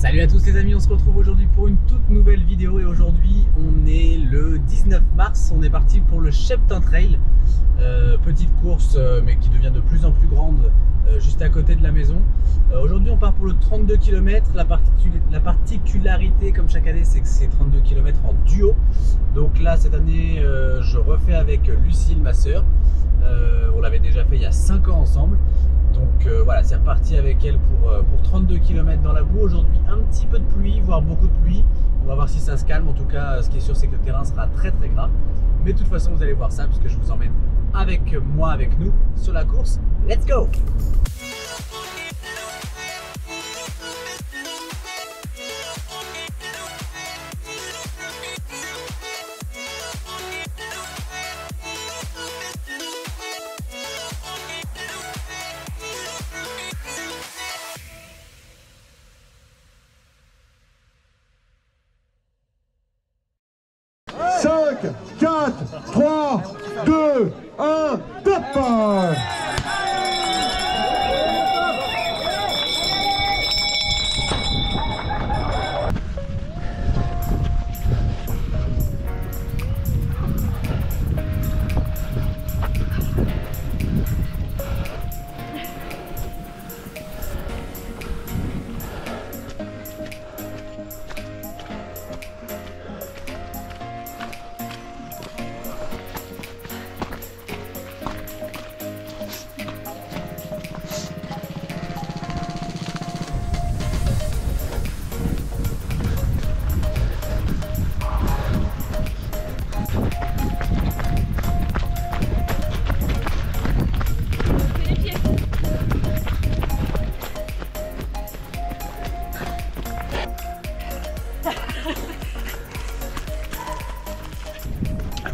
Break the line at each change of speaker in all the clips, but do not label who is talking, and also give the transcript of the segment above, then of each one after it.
Salut à tous les amis, on se retrouve aujourd'hui pour une toute nouvelle vidéo et aujourd'hui on est le 19 mars, on est parti pour le Shepton Trail, petite course mais qui devient de plus en plus grande juste à côté de la maison. Aujourd'hui on part pour le 32 km, la particularité comme chaque année c'est que c'est 32 km en duo, donc là cette année je refais avec Lucille, ma soeur, on l'avait déjà fait il y a 5 ans ensemble. Donc voilà, c'est reparti avec elle pour 32 km dans la boue. Aujourd'hui un petit peu de pluie, voire beaucoup de pluie. On va voir si ça se calme. En tout cas, ce qui est sûr c'est que le terrain sera très gras. Mais de toute façon vous allez voir ça puisque je vous emmène avec moi, avec nous sur la course. Let's go!
Cinq, 4, 3, 2, 1, départ!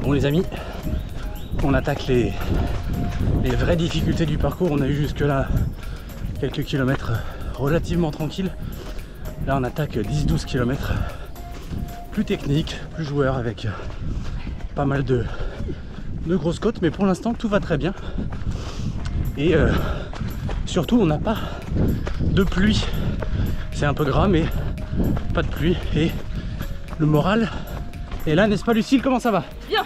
Bon les amis, on attaque les vraies difficultés du parcours. On a eu jusque là quelques kilomètres relativement tranquilles. Là on attaque 10-12 km plus technique, plus joueur, avec pas mal de grosses côtes, mais pour l'instant tout va très bien. Et surtout on n'a pas de pluie. C'est un peu gras mais pas de pluie et le moral est là, n'est-ce pas Lucille? Comment ça va?
Bien.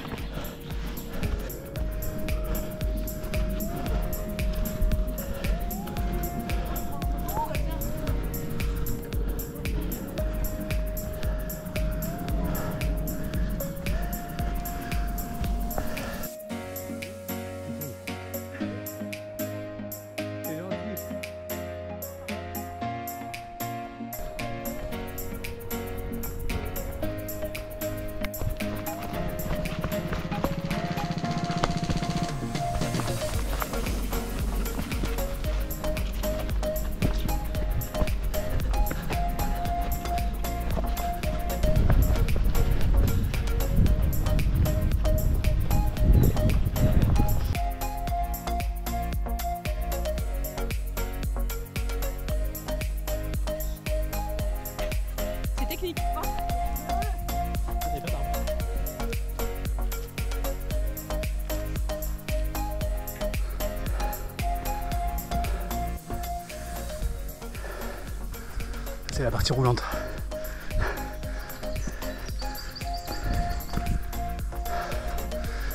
Technique, pas.
C'est la partie roulante.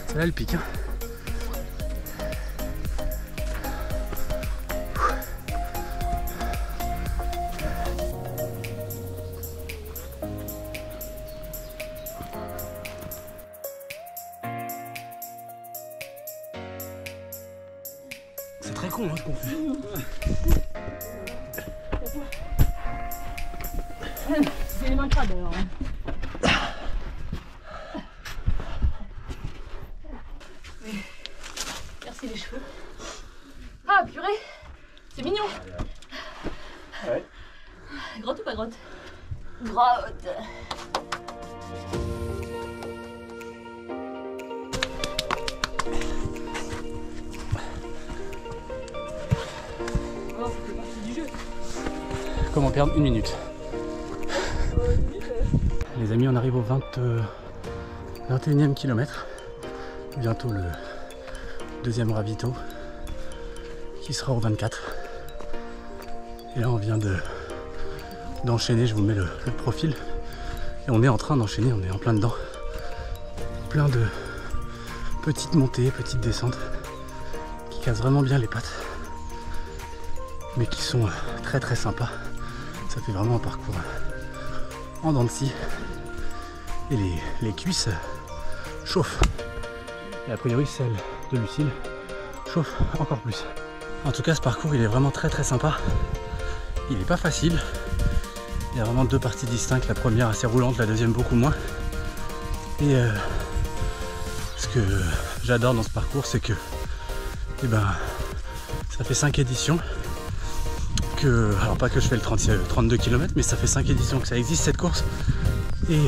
C'est là le pic, hein. C'est très con hein, ce qu'on fait.
C'est les mains crades alors. Merci les cheveux. Ah purée, c'est mignon.
Ouais.
Grotte ou pas grotte? Grotte. Oh, ça fait partie du jeu.
Comment perdre une minute? Les amis, on arrive au 21e kilomètre. Bientôt le deuxième ravito qui sera au 24. Et là on vient d'enchaîner, je vous mets le profil. Et on est en train d'enchaîner, on est en plein dedans. Plein de petites montées, petites descentes qui cassent vraiment bien les pattes. Mais qui sont très très sympas. Ça fait vraiment un parcours en dents de scie. Et les cuisses chauffent. Et a priori celle de Lucille chauffe encore plus. En tout cas ce parcours il est vraiment très très sympa. Il n'est pas facile. Il y a vraiment deux parties distinctes. La première assez roulante, la deuxième beaucoup moins. Et ce que j'adore dans ce parcours c'est que ça fait 5 éditions. Alors pas que je fais le 32 km, mais ça fait 5 éditions que ça existe cette course. Et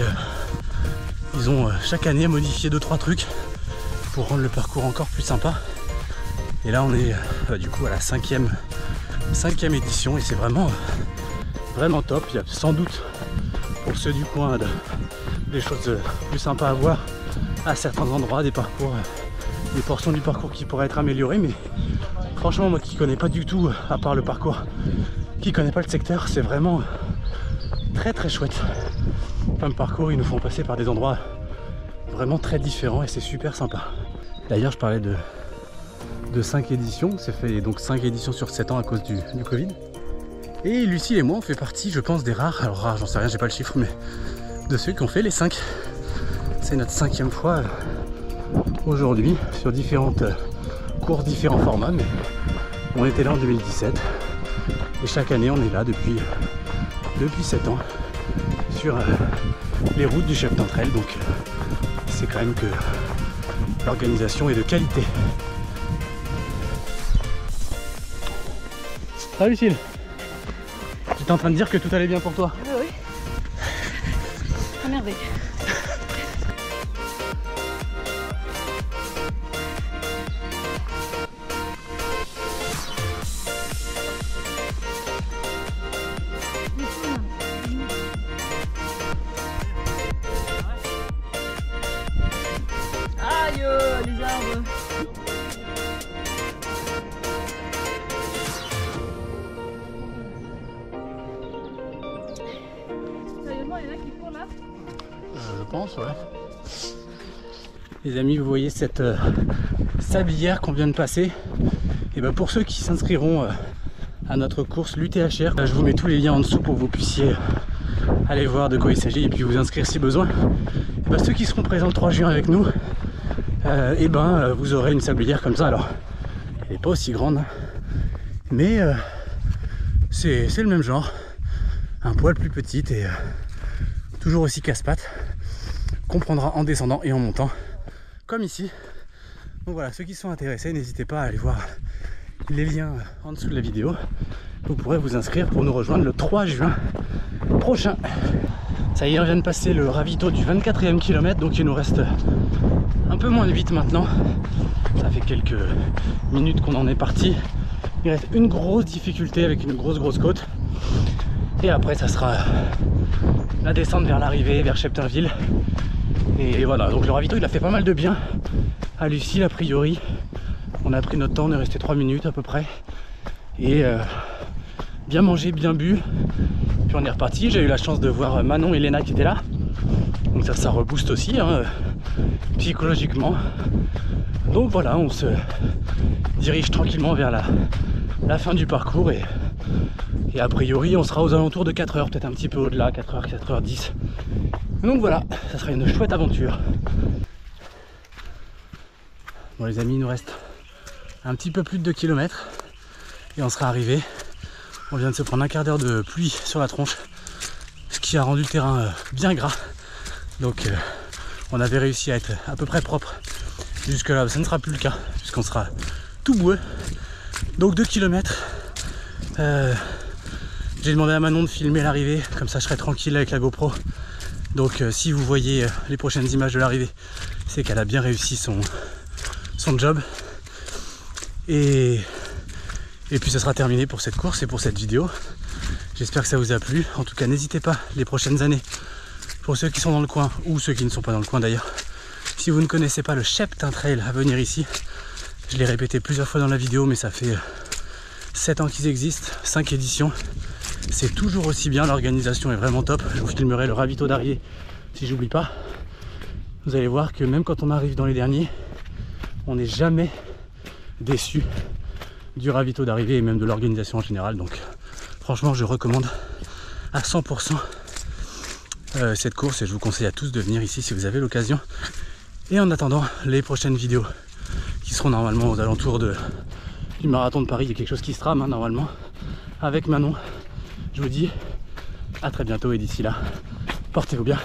ils ont chaque année modifié 2-3 trucs pour rendre le parcours encore plus sympa. Et là on est du coup à la cinquième édition et c'est vraiment top. Il y a sans doute pour ceux du coin des choses plus sympas à voir à certains endroits, des parcours, des portions du parcours qui pourraient être améliorées, mais franchement moi qui connais pas du tout, à part le parcours, qui connaît pas le secteur, c'est vraiment très très chouette. Comme parcours, ils nous font passer par des endroits vraiment très différents et c'est super sympa. D'ailleurs je parlais de 5 éditions, c'est fait donc 5 éditions sur 7 ans à cause du Covid. Et Lucille et moi on fait partie je pense des rares, alors rares j'en sais rien, j'ai pas le chiffre, mais de ceux qui ont fait les 5. C'est notre 5e fois aujourd'hui sur différentes courses, différents formats, mais on était là en 2017 et chaque année on est là depuis 7 ans sur les routes du Cheptain Trail, donc c'est quand même que l'organisation est de qualité. Salut Lucille. J'étais en train de dire que tout allait bien pour toi.
Oui. Ah merveille. Aïe, les arbres. Sérieusement, il y en a qui courent là?
Je pense, ouais. Les amis, vous voyez cette sablière qu'on vient de passer. Et ben pour ceux qui s'inscriront à notre course l'UTHR, je vous mets tous les liens en dessous pour que vous puissiez aller voir de quoi il s'agit et puis vous inscrire si besoin. Et ben ceux qui seront présents le 3 juin avec nous, vous aurez une sablière comme ça. Alors, elle n'est pas aussi grande, mais c'est le même genre. Un poil plus petite et toujours aussi casse-pattes, qu'on prendra en descendant et en montant, comme ici. Donc voilà, ceux qui sont intéressés, n'hésitez pas à aller voir les liens en dessous de la vidéo. Vous pourrez vous inscrire pour nous rejoindre le 3 juin prochain. Ça y est, on vient de passer le ravito du 24e kilomètre, donc il nous reste un peu moins de 8 maintenant. Ça fait quelques minutes qu'on en est parti. Il reste une grosse difficulté avec une grosse côte. Et après ça sera la descente vers l'arrivée, vers Cheptainville. Et voilà, donc le ravito il a fait pas mal de bien à Lucille a priori. On a pris notre temps, on est resté 3 minutes à peu près. Et bien mangé, bien bu. Puis on est reparti, j'ai eu la chance de voir Manon et Léna qui étaient là. Donc ça rebooste aussi, hein, psychologiquement. Donc voilà, on se dirige tranquillement vers la fin du parcours et a priori on sera aux alentours de 4 heures, peut-être un petit peu au-delà, 4h, 4h10. Donc voilà, ça sera une chouette aventure. Bon les amis, il nous reste un petit peu plus de 2 km et on sera arrivé. On vient de se prendre un quart d'heure de pluie sur la tronche, ce qui a rendu le terrain bien gras. Donc on avait réussi à être à peu près propre jusque là, ça ne sera plus le cas puisqu'on sera tout boueux. Donc 2 km. J'ai demandé à Manon de filmer l'arrivée, comme ça je serai tranquille avec la GoPro. Donc si vous voyez les prochaines images de l'arrivée, c'est qu'elle a bien réussi son job. Et puis ça sera terminé pour cette course et pour cette vidéo. J'espère que ça vous a plu. En tout cas, n'hésitez pas les prochaines années, pour ceux qui sont dans le coin ou ceux qui ne sont pas dans le coin d'ailleurs, si vous ne connaissez pas le Cheptain Trail, à venir ici. Je l'ai répété plusieurs fois dans la vidéo, mais ça fait 7 ans qu'ils existent, 5 éditions. c'est toujours aussi bien, l'organisation est vraiment top. Je vous filmerai le ravito d'arrivée si j'oublie pas. Vous allez voir que même quand on arrive dans les derniers, on n'est jamais déçu du ravito d'arrivée et même de l'organisation en général. Donc franchement je recommande à 100% cette course et je vous conseille à tous de venir ici si vous avez l'occasion. Et en attendant les prochaines vidéos qui seront normalement aux alentours du marathon de Paris, il y a quelque chose qui se trame hein, normalement avec Manon. Je vous dis à très bientôt et d'ici là, portez-vous bien.